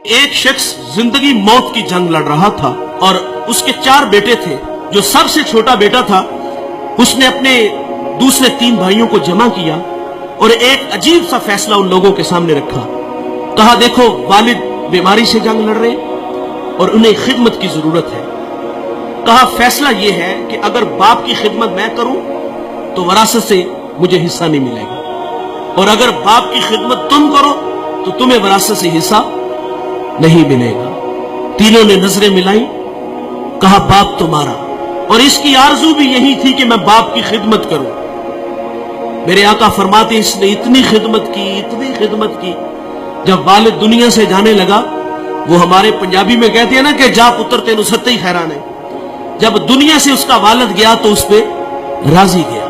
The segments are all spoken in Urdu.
ایک شخص زندگی موت کی جنگ لڑ رہا تھا اور اس کے 4 بیٹے تھے. جو سب سے چھوٹا بیٹا تھا اس نے اپنے دوسرے 3 بھائیوں کو جمع کیا اور ایک عجیب سا فیصلہ ان لوگوں کے سامنے رکھا. کہا دیکھو والد بیماری سے جنگ لڑ رہے اور انہیں خدمت کی ضرورت ہے. کہا فیصلہ یہ ہے کہ اگر باپ کی خدمت میں کروں تو وراثت سے مجھے حصہ نہیں ملے گا، اور اگر باپ کی خدمت تم کرو تو تمہیں وراثت سے حصہ نہیں ملے گا. تینوں نے نظریں ملائی. کہا باپ تمہارا، اور اس کی آرزو بھی یہی تھی کہ میں باپ کی خدمت کروں. میرے آقا فرماتے اس نے اتنی خدمت کی جب والد دنیا سے جانے لگا. وہ ہمارے پنجابی میں کہتے ہیں نا کہ جا پتر تینو ستے ہی خیران ہے. جب دنیا سے اس کا والد گیا تو اس پہ راضی گیا.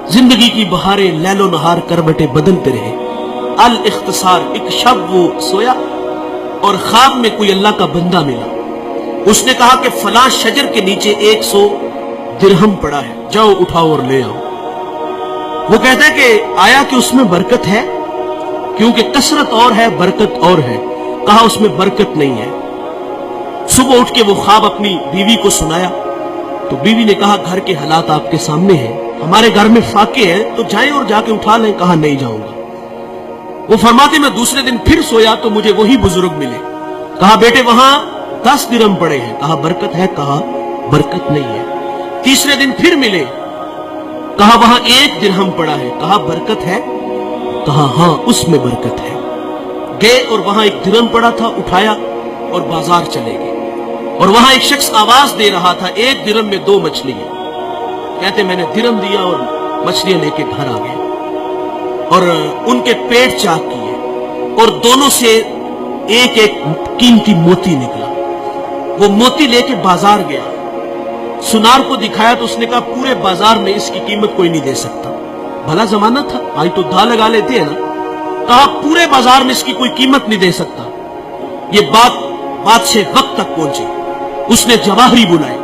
زندگی کی بہاریں لیل و نہار کروٹیں بدلتے رہے. الاختصار، ایک شب وہ سویا اور خواب میں کوئی اللہ کا بندہ ملا. اس نے کہا کہ فلاں شجر کے نیچے 100 درہم پڑا ہے، جاؤ اٹھاؤ اور لے آؤ. وہ کہتا ہے کہ آیا کہ اس میں برکت ہے؟ کیونکہ کثرت اور ہے برکت اور ہے. کہا اس میں برکت نہیں ہے. صبح اٹھ کے وہ خواب اپنی بیوی کو سنایا تو بیوی نے کہا گھر کے حالات آپ کے سامنے ہیں، ہمارے گھر میں فاقے ہیں، تو جائیں اور جا کے اٹھا لیں. کہا نہیں جاؤں گا. وہ فرماتے میں دوسرے دن پھر سویا تو مجھے وہی بزرگ ملے. کہا بیٹے وہاں 10 درہم پڑے ہیں. کہا برکت ہے؟ کہا برکت نہیں ہے. تیسرے دن پھر ملے. کہا وہاں 1 درہم پڑا ہے. کہا برکت ہے؟ کہا ہاں اس میں برکت ہے. گئے اور وہاں 1 درہم پڑا تھا، اٹھایا اور بازار چلے گئے. اور وہاں ایک شخص آواز دے رہا تھا 1 درہم میں 2 مچھلیاں. کہتے میں نے درہم دیا اور مچھلیاں لے کے گھر آ گئے اور ان کے پیٹ چاک کیے اور دونوں سے ایک ایک قیمتی موتی نکلا. وہ موتی لے کے بازار گیا، سنار کو دکھایا تو اس نے کہا پورے بازار میں اس کی قیمت کوئی نہیں دے سکتا. بھلا زمانہ تھا، آج تو دھا لگا لیتے ہیں نا. کہا پورے بازار میں اس کی کوئی قیمت نہیں دے سکتا. یہ بات بادشاہ وقت تک پہنچی. اس نے جواہری بلائے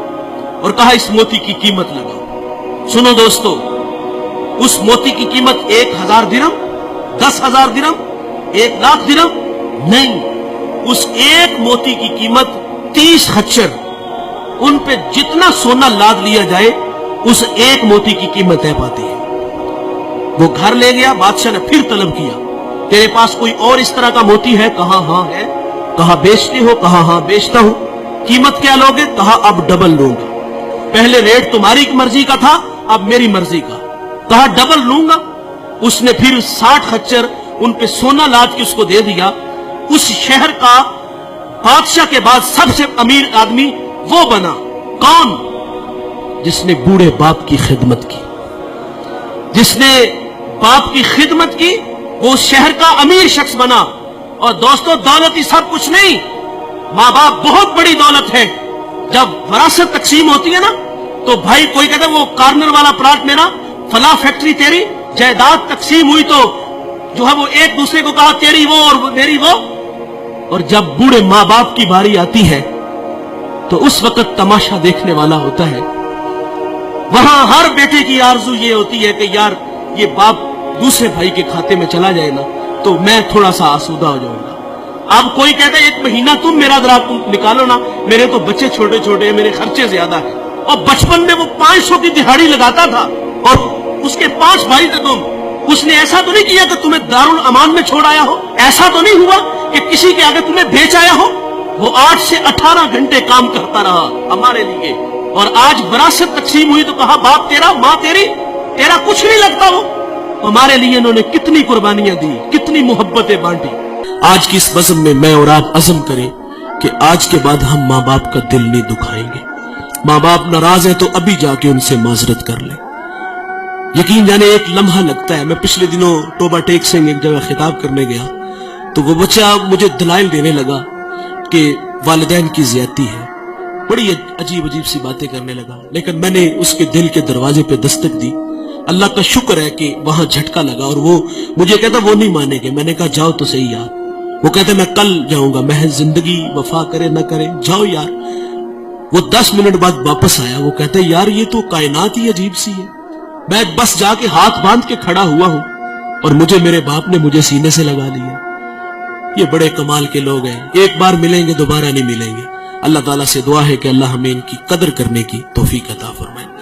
اور کہا اس موتی کی قیمت لگاؤ. سنو دوستو، اس موتی کی قیمت 1000 درہم، 10,000 درہم، 1,00,000 درہم نہیں. اس ایک موتی کی قیمت 30 خچر. ان پہ جتنا سونا لاد لیا جائے اس ایک موتی کی قیمت طے پاتی ہے. وہ گھر لے گیا. بادشاہ نے پھر طلب کیا تیرے پاس کوئی اور اس طرح کا موتی ہے؟ کہا ہاں ہے. کہا بیچتے ہو؟ کہا ہاں بیچتا ہوں. قیمت کیا لوگے؟ کہا اب ڈبل لوں گا. پہلے ریٹ تمہاری مرضی کا تھا، اب میری مرضی کا. کہا ڈبل لوں گا. اس نے پھر 60 خچر ان پہ سونا لاد کے اس کو دے دیا. اس شہر کا بادشاہ کے بعد سب سے امیر آدمی وہ بنا. کون؟ جس نے بوڑھے باپ کی خدمت کی. جس نے باپ کی خدمت کی وہ اس شہر کا امیر شخص بنا. اور دوستو دولت ہی سب کچھ نہیں، ماں باپ بہت بڑی دولت ہے. جب وراثت تقسیم ہوتی ہے نا تو بھائی کوئی کہتا ہے وہ کارنر والا پلاٹ میرا، فلاں فیکٹری تیری. جائیداد تقسیم ہوئی تو جو ہے وہ ایک دوسرے کو کہا تیری وہ اور میری وہ. اور جب بوڑھے ماں باپ کی باری آتی ہے تو اس وقت تماشا دیکھنے والا ہوتا ہے. وہاں ہر بیٹے کی آرزو یہ ہوتی ہے کہ یار یہ باپ دوسرے بھائی کے کھاتے میں چلا جائے نا تو میں تھوڑا سا آسودہ ہو جاؤں گا. اب کوئی کہتا ہے 1 مہینہ تم میرا ذرا نکالو نا، میرے تو بچے چھوٹے چھوٹے ہیں، میرے خرچے زیادہ ہیں. اور بچپن میں وہ 500 کی دہاڑی لگاتا تھا اور اس کے 5 بھائی تھے تم. اس نے ایسا تو نہیں کیا کہ تمہیں دارالامان میں چھوڑ آیا ہو. ایسا تو نہیں ہوا کہ کسی کے آگے تمہیں بیچ آیا ہو. وہ 8 سے 18 گھنٹے کام کرتا رہا ہمارے لیے. اور آج وراثت تقسیم ہوئی تو کہا باپ تیرا، ماں تیری، تیرا کچھ نہیں لگتا ہو. ہمارے لیے انہوں نے کتنی قربانیاں دی، کتنی محبتیں بانٹی. آج کی اس بزم میں میں اور آپ عزم کریں کہ آج کے بعد ہم ماں باپ کا دل نہیں دکھائیں گے. ماں باپ ناراض ہیں تو ابھی جا کے ان سے معذرت کر لیں. یقین جانے ایک لمحہ لگتا ہے. میں پچھلے دنوں توبہ ٹیک سنگھ ایک جگہ خطاب کرنے گیا تو وہ بچہ مجھے دلائل دینے لگا کہ والدین کی زیادتی ہے. بڑی عجیب سی باتیں کرنے لگا. لیکن میں نے اس کے دل کے دروازے پہ دستک دی. اللہ کا شکر ہے کہ وہاں جھٹکا لگا. اور وہ مجھے کہتا وہ نہیں مانے گے. میں نے کہا جاؤ تو صحیح یار. وہ کہتا میں کل جاؤں گا. محض زندگی وفا کرے نہ کرے جاؤ یار. وہ 10 منٹ بعد واپس آیا. وہ کہتا ہے یار یہ تو کائنات ہی عجیب سی ہے. میں بس جا کے ہاتھ باندھ کے کھڑا ہوا ہوں اور مجھے میرے باپ نے مجھے سینے سے لگا لیا. یہ بڑے کمال کے لوگ ہیں، ایک بار ملیں گے دوبارہ نہیں ملیں گے۔ اللہ تعالیٰ سے دعا ہے کہ اللہ ہمیں ان کی قدر کرنے کی توفیق عطا فرمائے۔